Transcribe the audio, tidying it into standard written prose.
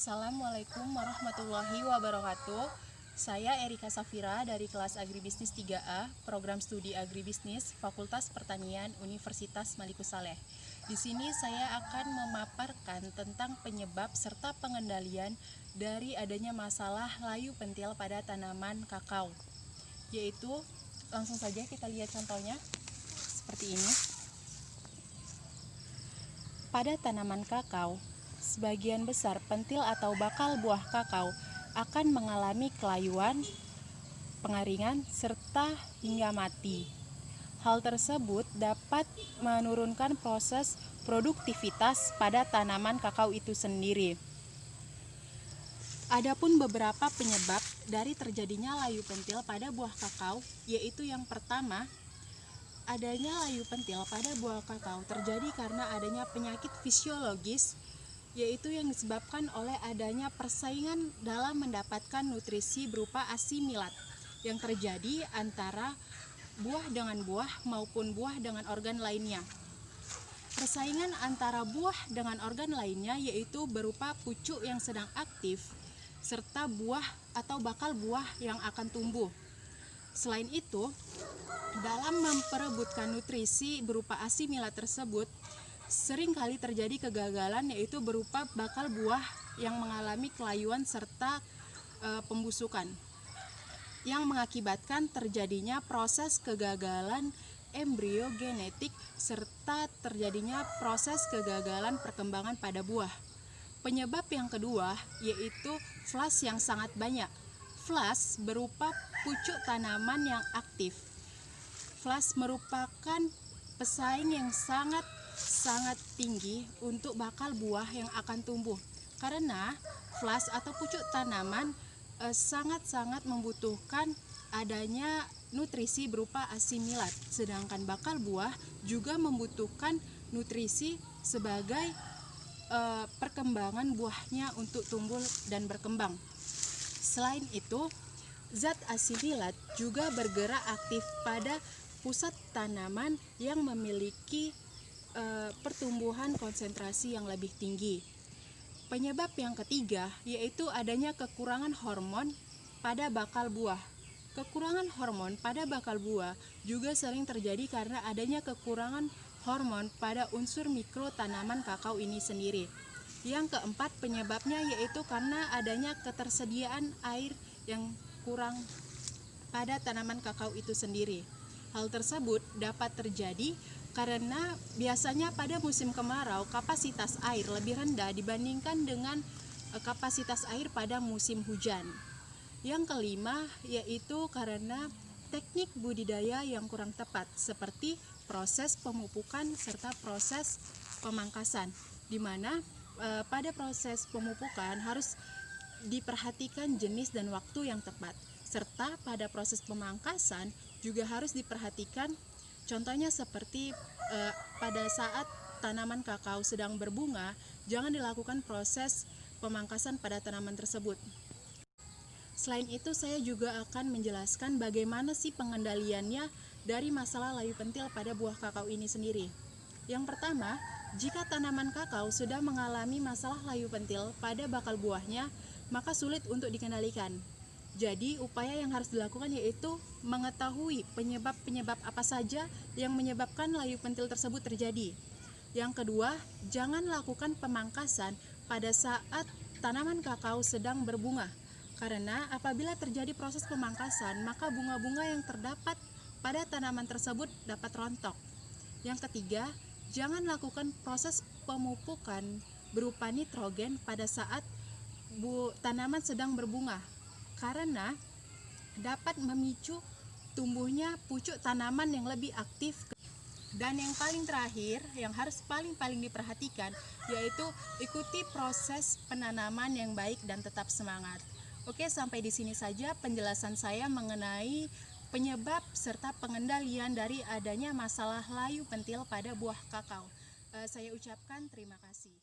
Assalamualaikum warahmatullahi wabarakatuh. Saya Erika Safira dari kelas Agribisnis 3A, Program Studi Agribisnis, Fakultas Pertanian, Universitas Maliku Saleh. Di sini saya akan memaparkan tentang penyebab serta pengendalian dari adanya masalah layu pentil pada tanaman kakao. Yaitu, langsung saja kita lihat contohnya seperti ini. Pada tanaman kakao, sebagian besar pentil atau bakal buah kakao akan mengalami kelayuan, pengaringan, serta hingga mati. Hal tersebut dapat menurunkan proses produktivitas pada tanaman kakao itu sendiri. Adapun beberapa penyebab dari terjadinya layu pentil pada buah kakao, yaitu yang pertama, adanya layu pentil pada buah kakao terjadi karena adanya penyakit fisiologis, yaitu yang disebabkan oleh adanya persaingan dalam mendapatkan nutrisi berupa asimilat yang terjadi antara buah dengan buah maupun buah dengan organ lainnya. Persaingan antara buah dengan organ lainnya yaitu berupa pucuk yang sedang aktif serta buah atau bakal buah yang akan tumbuh. Selain itu, dalam memperebutkan nutrisi berupa asimilat tersebut, seringkali terjadi kegagalan, yaitu berupa bakal buah yang mengalami kelayuan serta pembusukan, yang mengakibatkan terjadinya proses kegagalan embrio genetik serta terjadinya proses kegagalan perkembangan pada buah. Penyebab yang kedua yaitu flas yang sangat banyak. Flas berupa pucuk tanaman yang aktif. Flas merupakan pesaing yang sangat tinggi untuk bakal buah yang akan tumbuh, karena flas atau pucuk tanaman sangat membutuhkan adanya nutrisi berupa asimilat, sedangkan bakal buah juga membutuhkan nutrisi sebagai perkembangan buahnya untuk tumbuh dan berkembang. Selain itu, zat asimilat juga bergerak aktif pada pusat tanaman yang memiliki pertumbuhan konsentrasi yang lebih tinggi. Penyebab yang ketiga yaitu adanya kekurangan hormon pada bakal buah. Kekurangan hormon pada bakal buah juga sering terjadi karena adanya kekurangan hormon pada unsur mikro tanaman kakao ini sendiri. Yang keempat penyebabnya yaitu karena adanya ketersediaan air yang kurang pada tanaman kakao itu sendiri. Hal tersebut dapat terjadi karena biasanya pada musim kemarau kapasitas air lebih rendah dibandingkan dengan kapasitas air pada musim hujan. Yang kelima yaitu karena teknik budidaya yang kurang tepat seperti proses pemupukan serta proses pemangkasan, di mana pada proses pemupukan harus diperhatikan jenis dan waktu yang tepat, serta pada proses pemangkasan juga harus diperhatikan. Contohnya seperti pada saat tanaman kakao sedang berbunga, jangan dilakukan proses pemangkasan pada tanaman tersebut. Selain itu, saya juga akan menjelaskan bagaimana sih pengendaliannya dari masalah layu pentil pada buah kakao ini sendiri. Yang pertama, jika tanaman kakao sudah mengalami masalah layu pentil pada bakal buahnya, maka sulit untuk dikendalikan. Jadi, upaya yang harus dilakukan yaitu mengetahui penyebab apa saja yang menyebabkan layu pentil tersebut terjadi. Yang kedua, jangan lakukan pemangkasan pada saat tanaman kakao sedang berbunga, karena apabila terjadi proses pemangkasan, maka bunga-bunga yang terdapat pada tanaman tersebut dapat rontok. Yang ketiga, jangan lakukan proses pemupukan berupa nitrogen pada saat tanaman sedang berbunga, karena dapat memicu tumbuhnya pucuk tanaman yang lebih aktif. Dan yang paling terakhir, yang harus paling diperhatikan, yaitu ikuti proses penanaman yang baik dan tetap semangat. Oke, sampai di sini saja penjelasan saya mengenai penyebab serta pengendalian dari adanya masalah layu pentil pada buah kakao. Saya ucapkan terima kasih.